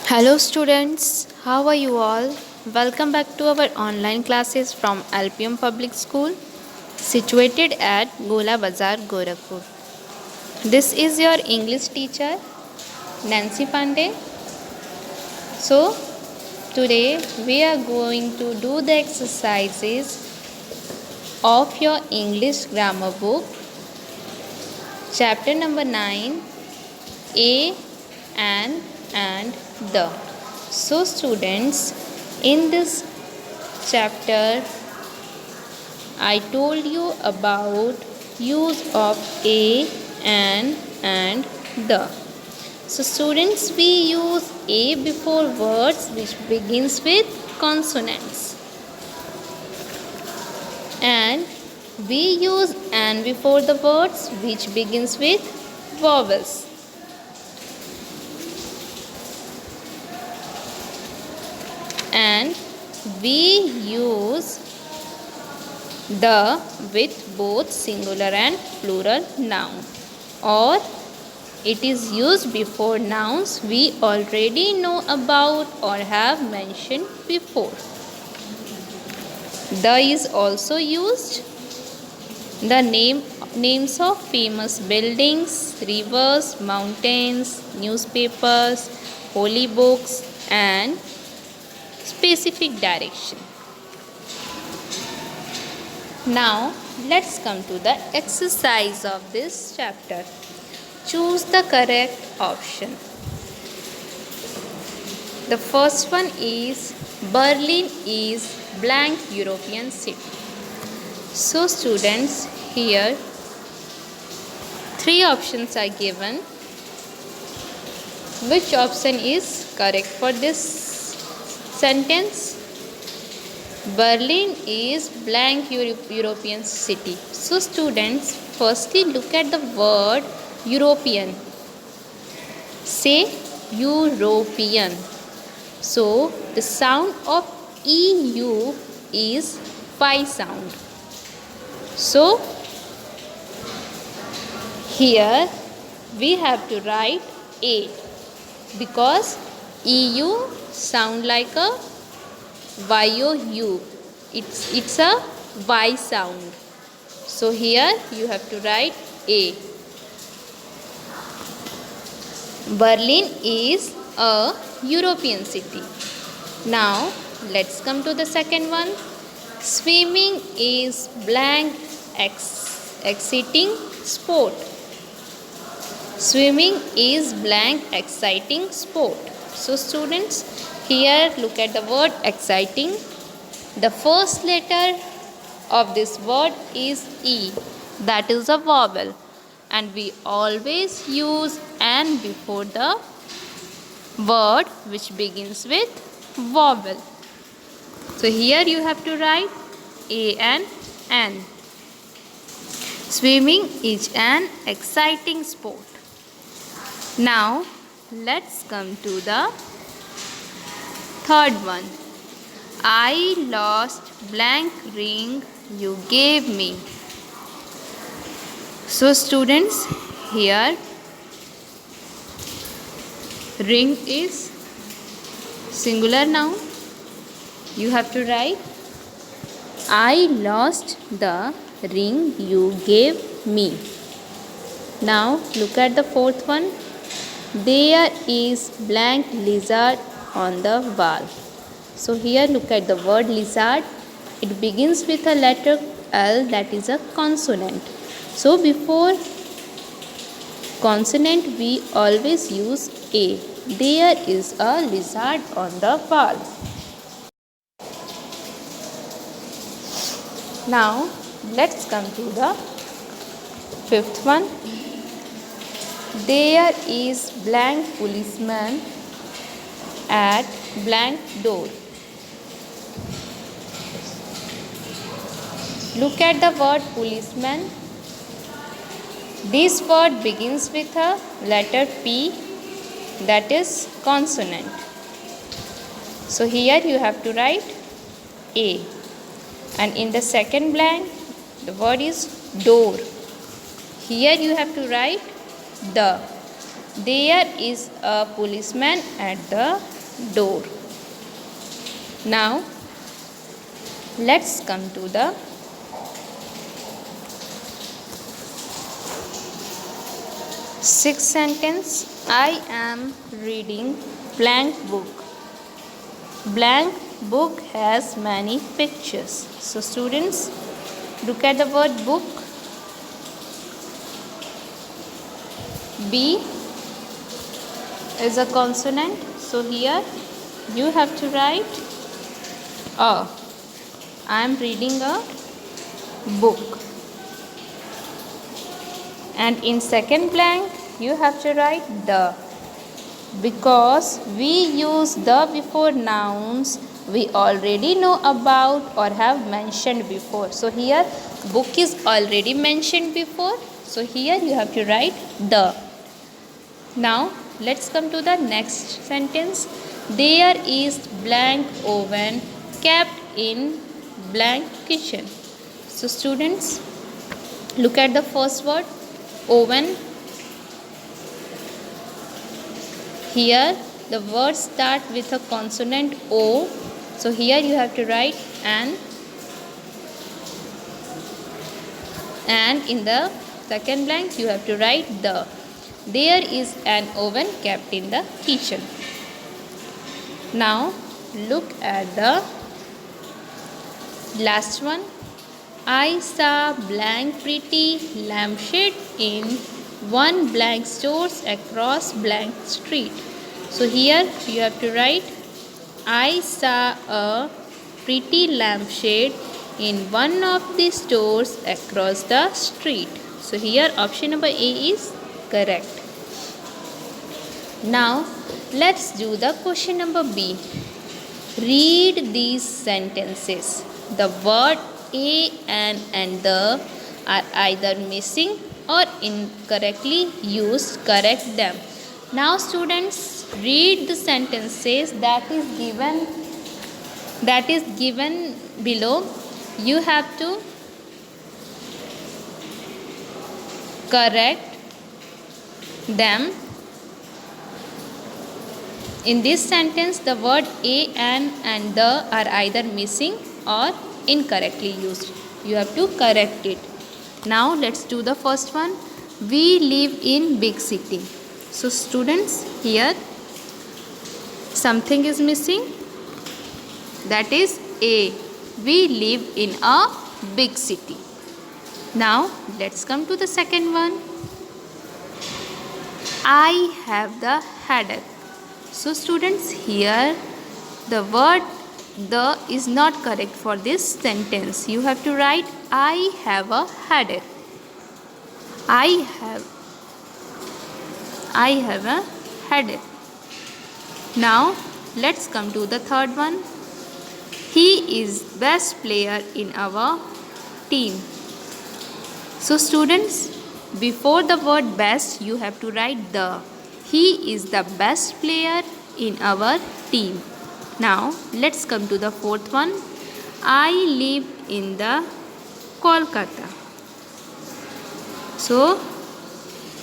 Hello students, how are you all? Welcome back to our online classes from LPM Public School situated at Gola Bazar, Gorakhpur. This is your English teacher Nancy Pandey. So today we are going to do the exercises of your English grammar book chapter number 9 A and the. So students, in this chapter I told you about use of a and the. So students, we use a before words which begins with consonants, and we use and before the words which begins with vowels. And we use the with both singular and plural noun, or it is used before nouns we already know about or have mentioned before. The is also used the names of famous buildings, rivers, mountains, newspapers, holy books and specific direction. Now let's come to the exercise of this chapter. Choose the correct option. The first one is Berlin is blank European city. So students, here three options are given. Which option is correct for this sentence? Berlin is blank European city. So students, firstly look at the word European. Say European. So the sound of EU is Y sound. So here we have to write A, because EU sound like a YOU. It's a Y sound. So here you have to write A. Berlin is a European city. Now let's come to the second one. Swimming is blank exciting sport. Swimming is blank exciting sport. So students, here look at the word exciting. The first letter of this word is E, that is a vowel, and we always use an before the word which begins with vowel. So here you have to write A and N. Swimming is an exciting sport. Now let's come to the third one. I lost blank ring you gave me. So students, here ring is singular noun. You have to write I lost the ring you gave me. Now look at the fourth one. There is blank lizard on the wall. So here look at the word lizard. It begins with a letter L, that is a consonant. So before consonant we always use A. There is a lizard on the wall. Now let's come to the fifth one. There is blank policeman at blank door. Look at the word policeman. This word begins with a letter P, that is consonant. So here you have to write A. And in the second blank, the word is door. Here you have to write the. There is a policeman at the door. Now, let's come to the sixth sentence. I am reading blank book. Blank book has many pictures. So students, look at the word book. B is a consonant. So here you have to write a. I am reading a book. And in second blank you have to write the. Because we use the before nouns we already know about or have mentioned before. So here book is already mentioned before. So here you have to write the. Now let's come to the next sentence. There is blank oven kept in blank kitchen. So students, look at the first word, oven. Here the words start with a consonant O. So here you have to write an. And in the second blank you have to write the. There is an oven kept in the kitchen. Now look at the last one. I saw blank pretty lampshade in one blank stores across blank street. So here you have to write I saw a pretty lampshade in one of the stores across the street. So here option number A is correct. Now let's do the question number B. Read these sentences. The word a, an and the are either missing or incorrectly used. Correct them. Now students, read the sentences that is given below. You have to correct them. In this sentence the word a, an and the are either missing or incorrectly used. You have to correct it. Now let's do the first one. We live in big city. So students, here something is missing. That is A. We live in a big city. Now let's come to the second one. I have the headache. So students, here the word the is not correct for this sentence. You have to write I have a headache. I have a headache. Now let's come to the third one. He is best player in our team. So students, before the word best you have to write the. He is the best player in our team. Now let's come to the fourth one. I live in the Kolkata. So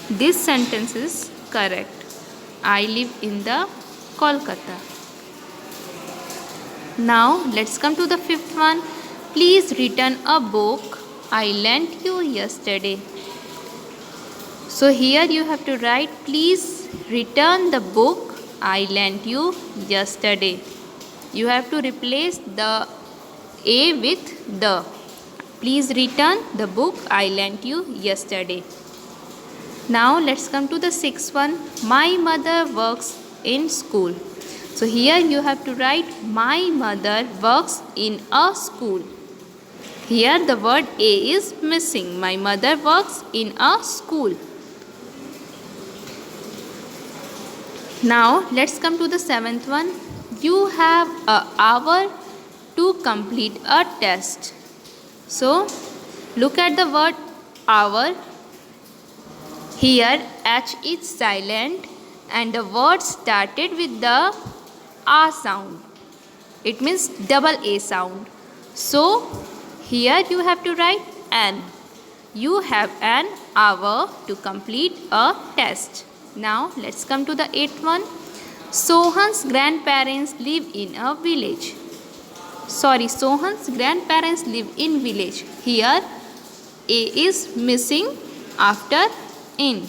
this sentence is correct. I live in the Kolkata. Now let's come to the fifth one. Please return a book I lent you yesterday. So here you have to write please return the book I lent you yesterday. You have to replace the A with the. Please return the book I lent you yesterday. Now let's come to the sixth one. My mother works in school. So here you have to write my mother works in a school. Here the word A is missing. My mother works in a school. Now let's come to the seventh one. You have an hour to complete a test. So look at the word hour. Here H is silent and the word started with the A sound. It means double A sound. So here you have to write an. You have an hour to complete a test. Now let's come to the eighth one. Sohan's grandparents live in a village. Sohan's grandparents live in village. Here A is missing after in.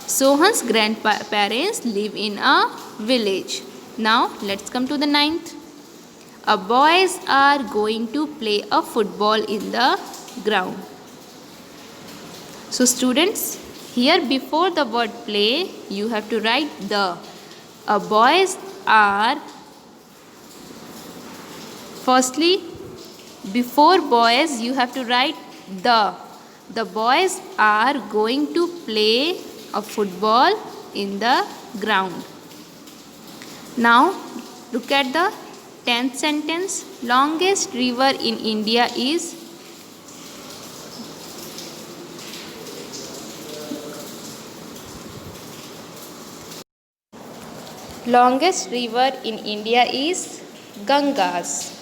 Sohan's grandparents live in a village. Now let's come to the ninth. Boys are going to play a football in the ground. So students, here before the word play, you have to write the. Boys are, firstly, before boys you have to write the. The boys are going to play a football in the ground. Now look at the 10th sentence. Longest river in India is. Longest river in India is Ganges.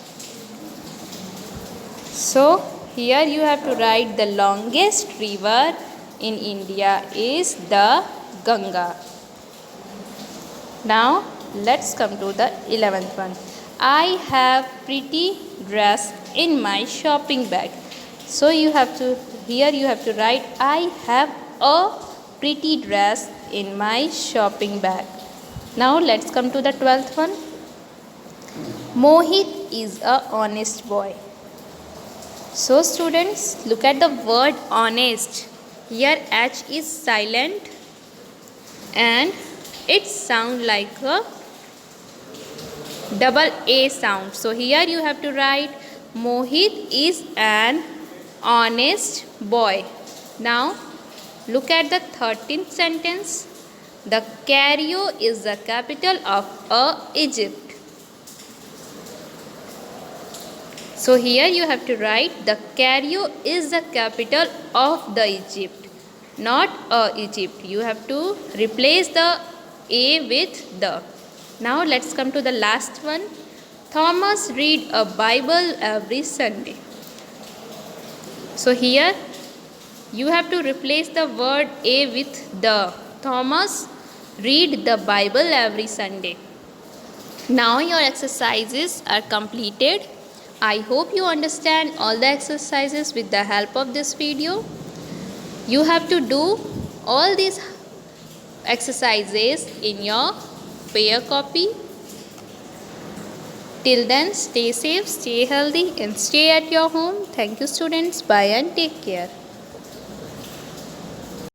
So here you have to write the longest river in India is the Ganga. Now let's come to the 11th one. I have pretty dress in my shopping bag. So you have to write I have a pretty dress in my shopping bag. Now let's come to the 12th one. Mohit is a honest boy. So students, look at the word honest. Here H is silent and it sounds like a double A sound. So here you have to write Mohit is an honest boy. Now look at the 13th sentence. The Cairo is the capital of Egypt. So here you have to write the Cairo is the capital of the Egypt, not Egypt. You have to replace the A with the. Now let's come to the last one. Thomas read a Bible every Sunday. So here you have to replace the word A with the. Thomas read the Bible every Sunday. Now your exercises are completed. I hope you understand all the exercises with the help of this video. You have to do all these exercises in your pair copy. Till then, stay safe, stay healthy and stay at your home. Thank you students. Bye and take care.